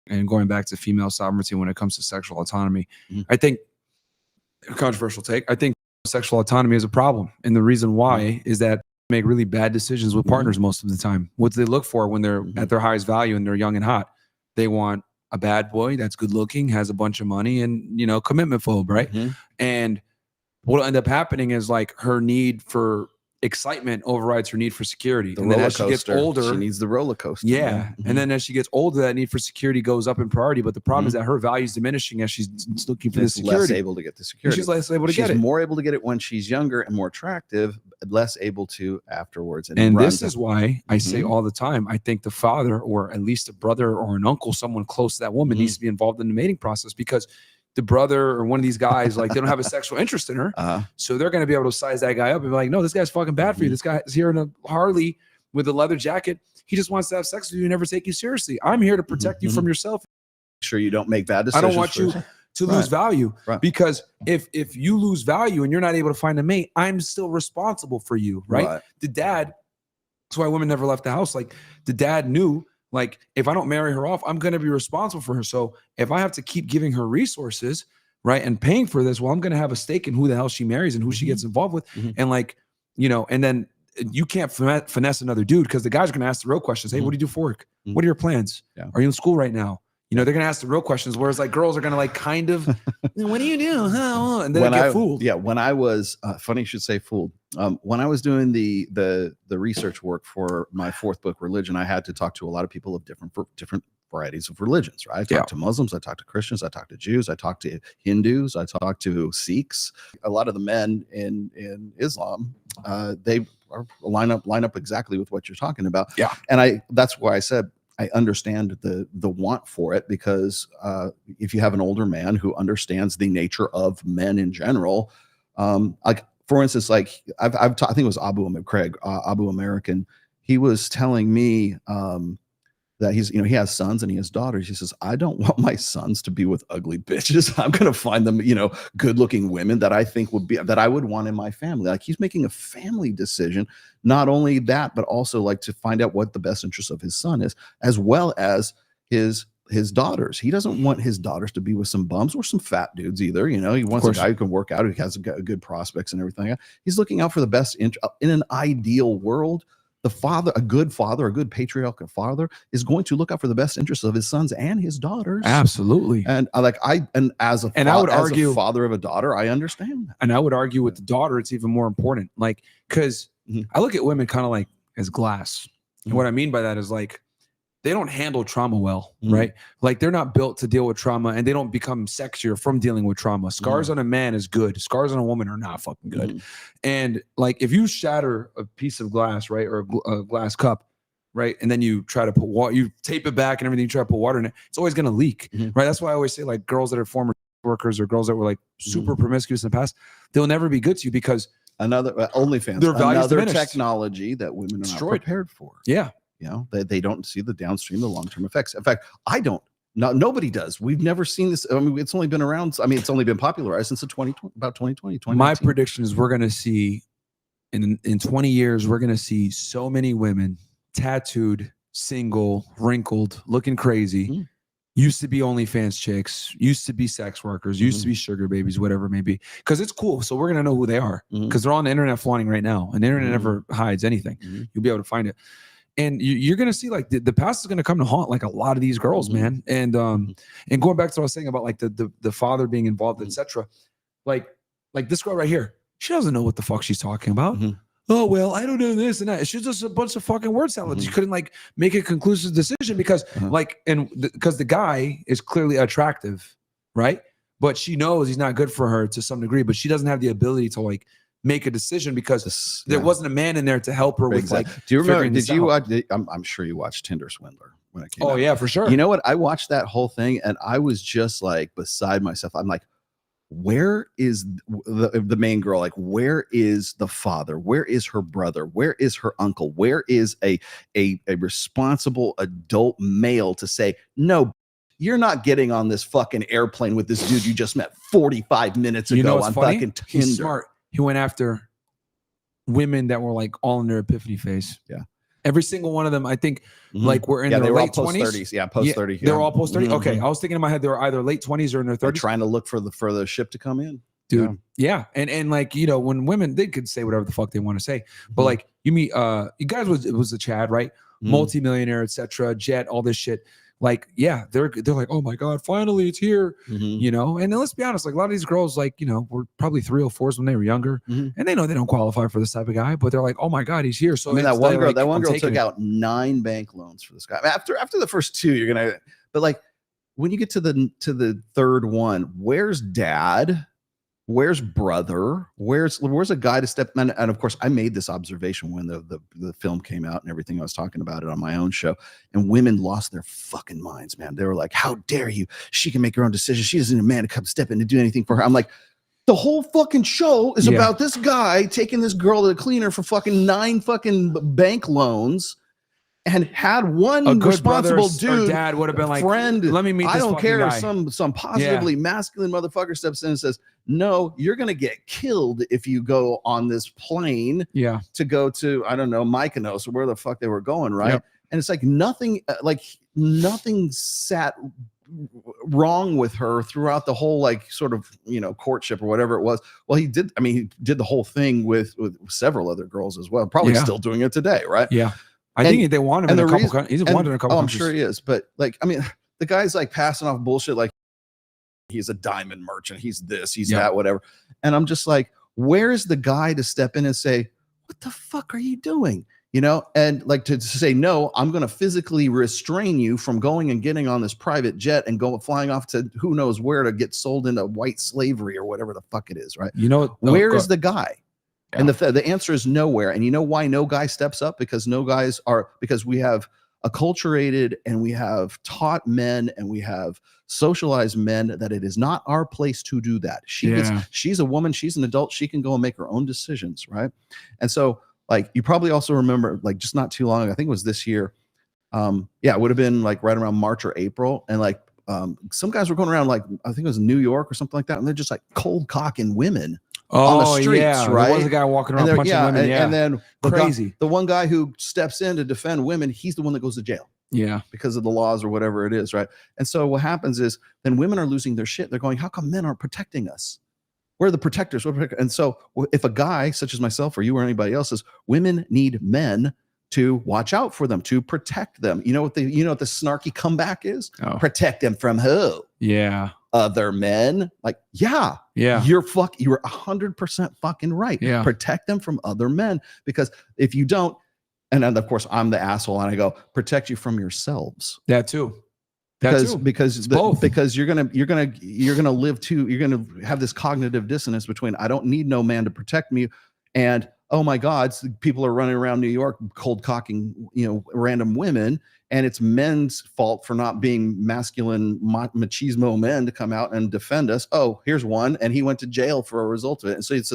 and going back to female sovereignty when it comes to sexual autonomy, Mhm. I think, a controversial take, I think sexual autonomy is a problem. And the reason why is that they make really bad decisions with partners most of the time. What do they look for when they're at their highest value and they're young and hot? They want a bad boy that's good looking, has a bunch of money, and, you know, commitment phobe, right? And what'll end up happening is like her need for excitement overrides her need for security. The and then roller as she gets coaster. older, She needs the roller coaster. yeah. And then as she gets older, that need for security goes up in priority. But the problem is that her value is diminishing as she's looking for the Less security. able to get the And security. she's less able to She's get it. more able to get it when she's younger and more attractive, less able to afterwards. And run this to- is why I say all the time, I think the father, or at least a brother or an uncle, someone close to that woman, needs to be involved in the mating process, because the brother or one of these guys, like, they don't have a sexual interest in her. So they're going to be able to size that guy up and be like, no, this guy's fucking bad for you. This guy is here in a Harley with a leather jacket. He just wants to have sex with you and never take you seriously. I'm here to protect you from yourself. Sure, you don't make bad I decisions. don't want you to lose value, because if you lose value and you're not able to find a mate, I'm still responsible for you, right? The dad, that's why women never left the house. Like, the dad knew, like, if I don't marry her off, I'm going to be responsible for her. So if I have to keep giving her resources, right, and paying for this, well, I'm going to have a stake in who the hell she marries and who she gets involved with. And, like, you know, and then you can't finesse another dude, because the guy's going to ask the real questions. Hey, what do you do for work? What are your plans? Are you in school right now? You know, they're going to ask the real questions, whereas like girls are going to like kind of, what do you do? And then they get fooled. Yeah, when I was, funny you should say fooled. When I was doing the research work for my fourth book, Religion, I had to talk to a lot of people of different varieties of religions, right? I talked to Muslims, I talked to Christians, I talked to Jews, I talked to Hindus, I talked to Sikhs. A lot of the men in Islam, they are line up exactly with what you're talking about. Yeah. And that's why I said, I understand the want for it, because if you have an older man who understands the nature of men in general, like, for instance, like I think it was Abu American. He was telling me that he has sons and he has daughters. He says, I don't want my sons to be with ugly bitches. I'm going to find them, good looking women that I think that I would want in my family. Like, he's making a family decision. Not only that, but also like to find out what the best interest of his son is, as well as his daughters. He doesn't want his daughters to be with some bums or some fat dudes either. He wants a guy who can work out, who has good prospects and everything. He's looking out for the best interest. In an ideal world, a good patriarchal father is going to look out for the best interests of his sons and his daughters. Absolutely. And as a father of a daughter, I understand that. And I would argue with the daughter, it's even more important. Like, because I look at women kind of like as glass. And what I mean by that is, like, they don't handle trauma well, right? Like, they're not built to deal with trauma, and they don't become sexier from dealing with trauma. Scars on a man is good. Scars on a woman are not fucking good. And like, if you shatter a piece of glass, right, or a glass cup, right, and then you try to put water, you tape it back and everything, you try to put water in it, it's always going to leak, right? That's why I always say, like, girls that are former workers or girls that were like super promiscuous in the past, they'll never be good to you, because another OnlyFans, another technology that women are not prepared for. Yeah. They don't see the long-term effects. In fact, nobody does. We've never seen this. I mean, it's only been around. I mean, it's only been popularized since about 2020. My prediction is we're going to see in 20 years, we're going to see so many women tattooed, single, wrinkled, looking crazy. Used to be OnlyFans chicks, used to be sex workers, used to be sugar babies, whatever it may be. Because it's cool. So we're going to know who they are, because they're on the internet flaunting right now. And the internet never hides anything. You'll be able to find it. And you're going to see, like, the past is going to come to haunt, like, a lot of these girls, man. And going back to what I was saying about, like, the father being involved, etc. Like this girl right here, she doesn't know what the fuck she's talking about. Oh, well, I don't know this and that. She's just a bunch of fucking word salads. She couldn't, like, make a conclusive decision because because the guy is clearly attractive, right? But she knows he's not good for her to some degree, but she doesn't have the ability to, like, make a decision because there wasn't a man in there to help her with, like, do you remember, did you watch, I'm sure you watched Tinder Swindler when it came out. Yeah, for sure. You know what? I watched that whole thing and I was just like beside myself. I'm like, where is the main girl? Like, where is the father? Where is her brother? Where is her uncle? Where is a responsible adult male to say, no, you're not getting on this fucking airplane with this dude you just met 45 minutes ago on fucking Tinder. He's smart. He went after women that were, like, all in their epiphany phase. Yeah. Every single one of them, I think, Mhm. like we're in Yeah, their they were all late post 20s. 30s. Yeah, post 30. They were all post 30. Okay, Mhm. I was thinking in my head they were either late 20s or in their They're 30s. trying to look for the ship to come in. Dude, yeah. And like, you know, when women, they could say whatever the fuck they want to say, but Mhm. like you meet you guys, it was a Chad, right? Mhm. Multi-millionaire, etc., jet, all this shit. Like, yeah, they're like, oh my God, finally it's here. Mhm. You know, and then let's be honest, like a lot of these girls, like, you know, were probably 304s when they were younger, Mhm. and they know they don't qualify for this type of guy, but they're like, oh my God, he's here. So I mean, that it's one like, girl, I'm took taking it. out 9 bank loans for this guy. After the first 2, you're gonna, but like when you get to the third one, where's dad? Where's brother? Where's a guy to step in? And of course, I made this observation when the film came out and everything. I was talking about it on my own show, and women lost their fucking minds, man. They were like, "How dare you? She can make her own decisions. She doesn't need a man to come step in to do anything for her." I'm like, the whole fucking show is about this guy taking this girl to the cleaner for fucking 9 fucking bank loans. And had one A good responsible brother or dude, dad would have been like, friend, let me meet I this don't fucking care if guy. some positively masculine motherfucker steps in and says, no, you're gonna get killed if you go on this plane to go to, I don't know, Mykonos or where the fuck they were going, right? Yep. And it's like nothing sat wrong with her throughout the whole, like, sort of, you know, courtship or whatever it was. Well, he did the whole thing with several other girls as well, probably still doing it today, right? Yeah. I think they want him in a couple. He's wanted in a couple. Oh, I'm sure he is. But like, I mean, the guy's like passing off bullshit like he's a diamond merchant. He's this, he's that, whatever. And I'm just like, where's the guy to step in and say, what the fuck are you doing? You know, and like to say, no, I'm going to physically restrain you from going and getting on this private jet and flying off to who knows where to get sold into white slavery or whatever the fuck it is, right? You know, where is the guy? And the answer is nowhere. And you know why no guy steps up? Because we have acculturated and we have taught men and we have socialized men that it is not our place to do that. She's a woman, she's an adult, she can go and make her own decisions, right? And so, like, you probably also remember, like, just not too long ago, I think it was this year. It would have been like right around March or April. And like some guys were going around, like, I think it was New York or something like that, and they're just like cold cocking women. On the streets, right? There was a guy walking around punching women. And then crazy. The one guy who steps in to defend women, he's the one that goes to jail. Yeah. Because of the laws or whatever it is, right? And so what happens is then women are losing their shit. They're going, how come men aren't protecting us? We're the protectors. And so if a guy such as myself or you or anybody else says women need men to watch out for them, to protect them. You know what the snarky comeback is? Protect them from who? Yeah. Other men. Like, yeah. You're 100% fucking right. Yeah. Protect them from other men, because if you don't, and then of course I'm the asshole and I go, protect you from yourselves. That too. Because you're gonna live too. You're gonna have this cognitive dissonance between I don't need no man to protect me, and oh my God, people are running around New York cold cocking, random women, and it's men's fault for not being masculine machismo men to come out and defend us. Oh, here's one, and he went to jail for a result of it. And so it's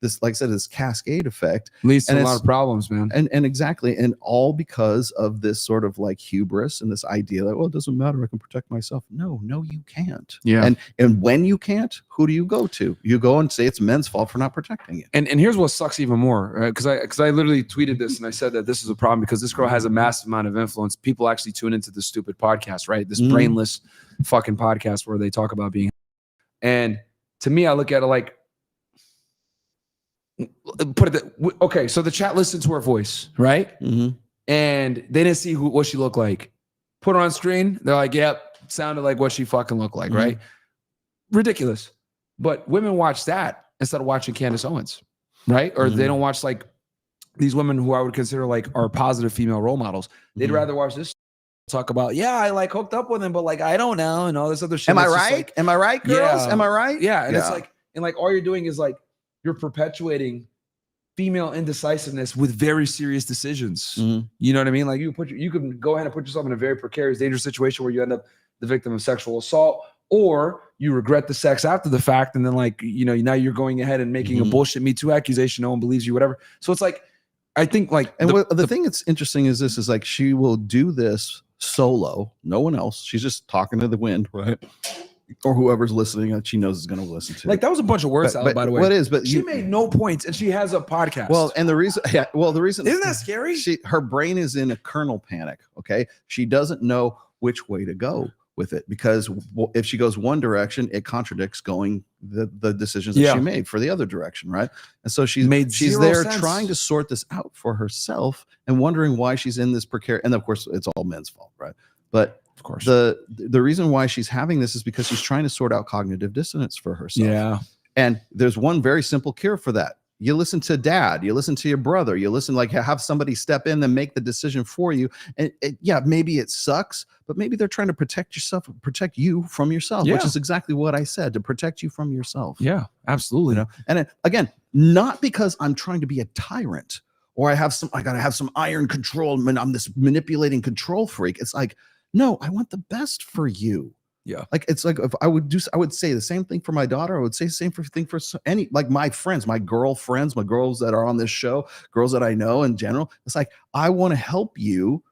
this, like I said, this cascade effect leads to a lot of problems, man. And exactly, and all because of this sort of like hubris and this idea that, well, it doesn't matter, I can protect myself. No, you can't. Yeah. And when you can't, who do you go to? You go and say it's men's fault for not protecting you. And here's what sucks even more, right? Because I literally tweeted this and I said that this is a problem because this girl has a massive amount of influence. People actually tune into this stupid podcast, right? This brainless fucking podcast where they talk about being. And to me, I look at it like, okay, so the chat listened to her voice, right? Mm-hmm. And they didn't see what she looked like. Put her on screen, they're like, yep, sounded like what she fucking looked like, right? Ridiculous. But women watch that instead of watching Candace Owens, right? Or they don't watch like these women who I would consider like are positive female role models. They'd rather watch this talk about, I like hooked up with him, but like I don't know, and all this other shit. Am I right? Am I right, girls? Am I right? Yeah. And it's like, and like all you're doing is like you're perpetuating female indecisiveness with very serious decisions. You know what I mean? Like you can go ahead and put yourself in a very precarious, dangerous situation where you end up the victim of sexual assault, or you regret the sex after the fact. And then like, now you're going ahead and making a bullshit Me Too accusation. No one believes you, whatever. So it's like, I think like, and the thing that's interesting is like, she will do this solo, no one else. She's just talking to the wind, right? or whoever's listening that she knows is going to listen to. Like that was a bunch of word salad, by the way. What is? But she made no points, and she has a podcast. Well, and the reason, isn't that scary? Her brain is in a kernel panic. Okay, she doesn't know which way to go with it, because if she goes one direction, it contradicts going the decisions that she made for the other direction, right? And so she's there sense. trying to sort this out for herself and wondering why she's in this precarious. And of course, it's all men's fault, right? But of course, the reason why she's having this is because she's trying to sort out cognitive dissonance for herself. Yeah, and there's one very simple cure for that. You listen to dad, you listen to your brother, you listen, like have somebody step in and make the decision for you. And maybe it sucks, but maybe they're trying to protect you from yourself, which is exactly what I said, to protect you from yourself. Yeah, absolutely. You know? And again, not because I'm trying to be a tyrant or I gotta have some iron control and I'm this manipulating control freak. It's like, no, I want the best for you. Yeah. Like, it's like, if I would say the same thing for my daughter. I would say the same thing for any, like my friends, my girlfriends, my girls that are on this show, girls that I know in general. It's like, I want to help you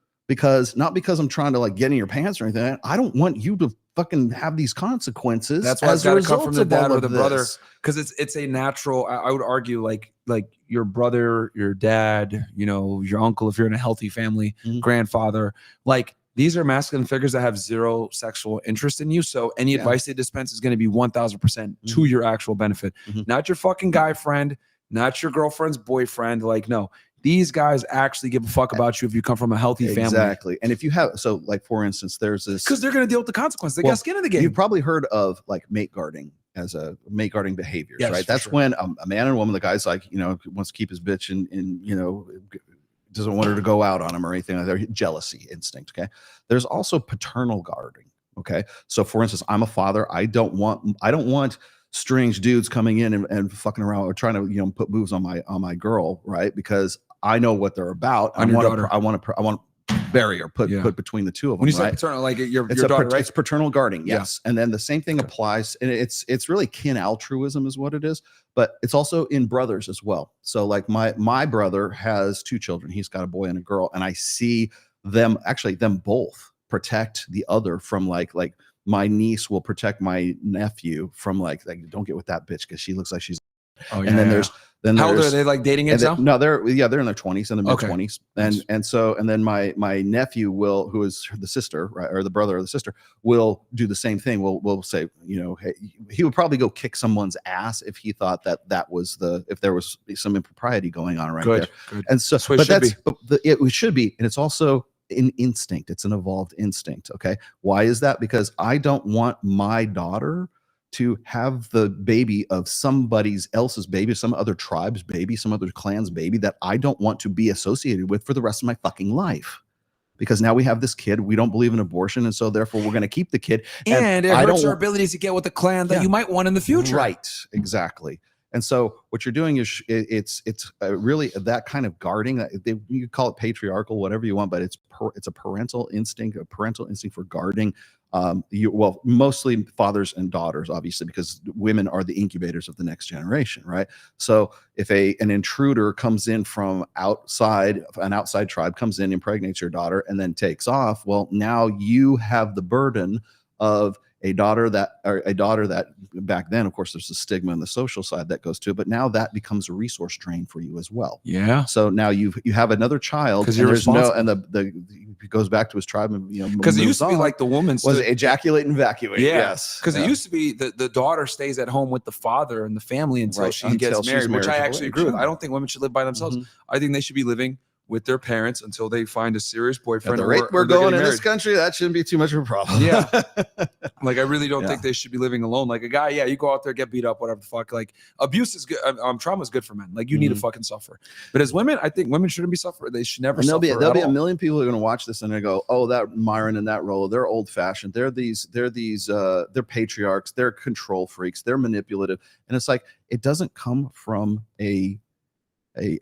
not because I'm trying to like get in your pants or anything. I don't want you to fucking have these consequences. That's why it's got to come from the dad or the brother. Cause it's a natural, I would argue like your brother, your dad, your uncle, if you're in a healthy family, grandfather, like, these are masculine figures that have zero sexual interest in you. So any advice they dispense is going to be 1000% to your actual benefit, not your fucking guy friend, not your girlfriend's boyfriend. Like, no, these guys actually give a fuck about you if you come from a healthy family. Exactly. And if you have, so like, for instance, there's this, because they're going to deal with the consequences. They got skin in the game. You've probably heard of like mate guarding as a mate guarding behaviors, right? That's when a man and woman, the guy's like, wants to keep his bitch in doesn't want her to go out on him or anything like that. Jealousy instinct. Okay. There's also paternal guarding. Okay. So for instance, I'm a father. I don't want strange dudes coming in and fucking around or trying to, put moves on my girl. Right. Because I know what they're about. I want to barrier put between the two of them. When you say paternal, like your daughter, right? It's paternal guarding. Yes. And then the same thing applies, and it's really kin altruism is what it is, but it's also in brothers as well. So like my brother has 2 children. He's got a boy and a girl, and I see them both protect the other from like my niece will protect my nephew from like don't get with that bitch because she looks like she's. Oh, yeah, and then how old are they? Like dating it now? No, they're in their 20s and the mid 20s. And then my nephew who is the sister, right, or the brother or the sister, will do the same thing. We'll say, hey, he would probably go kick someone's ass if he thought that was if there was some impropriety going on right there. Good. And so, it should be, and it's also an instinct. It's an evolved instinct. Okay, why is that? Because I don't want my daughter to have the baby of somebody else's baby, some other tribe's baby, some other clan's baby that I don't want to be associated with for the rest of my fucking life. Because now we have this kid, we don't believe in abortion, and so therefore we're going to keep the kid. And it hurts our abilities to get with the clan that you might want in the future. Right, exactly. And so what you're doing is it's really that kind of guarding. You call it patriarchal, whatever you want, but it's a parental instinct for guarding. Mostly fathers and daughters, obviously, because women are the incubators of the next generation, right? So if an intruder comes in from outside, an outside tribe comes in, impregnates your daughter, and then takes off, well, now you have the burden of a daughter that back then, of course, there's the stigma and the social side that goes to it, but now that becomes a resource drain for you as well. Yeah. So now you have another child, because there's it goes back to his tribe, and because it used to be like the woman was ejaculate and evacuate. Yeah. Yes. Because it used to be the daughter stays at home with the father and the family until she gets married, which I actually agree with. I don't think women should live by themselves. I think they should be living with their parents until they find a serious boyfriend. At the rate we're going in this country, that shouldn't be too much of a problem. Yeah. Like, I really don't think they should be living alone. Like a guy, you go out there, get beat up, whatever the fuck. Like, abuse is good. Trauma is good for men. Like, you need to fucking suffer. But as women, I think women shouldn't be suffering. They should never suffer. There'll be a million people who are going to watch this and they go, oh, that Myron and that Rollo, they're old fashioned. They're patriarchs. They're control freaks. They're manipulative. And it's like, it doesn't come from a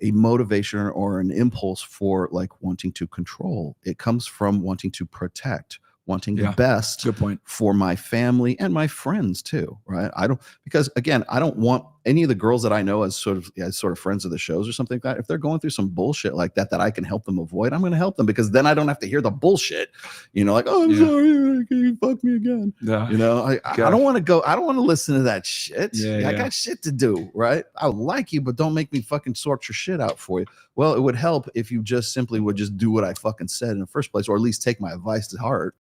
motivation or an impulse for like wanting to control. It comes from wanting to protect, wanting the best Good point. for my family and my friends too, right? Because again, I don't want any of the girls that I know as sort of friends of the shows or something like that, if they're going through some bullshit like that I can help them avoid, I'm going to help them, because then I don't have to hear the bullshit, like, oh, I'm sorry, you fuck me again. I don't want to listen to that shit. I got shit to do, right? I like you, but don't make me fucking sort your shit out for you. Well, it would help if you just simply would just do what I fucking said in the first place, or at least take my advice to heart.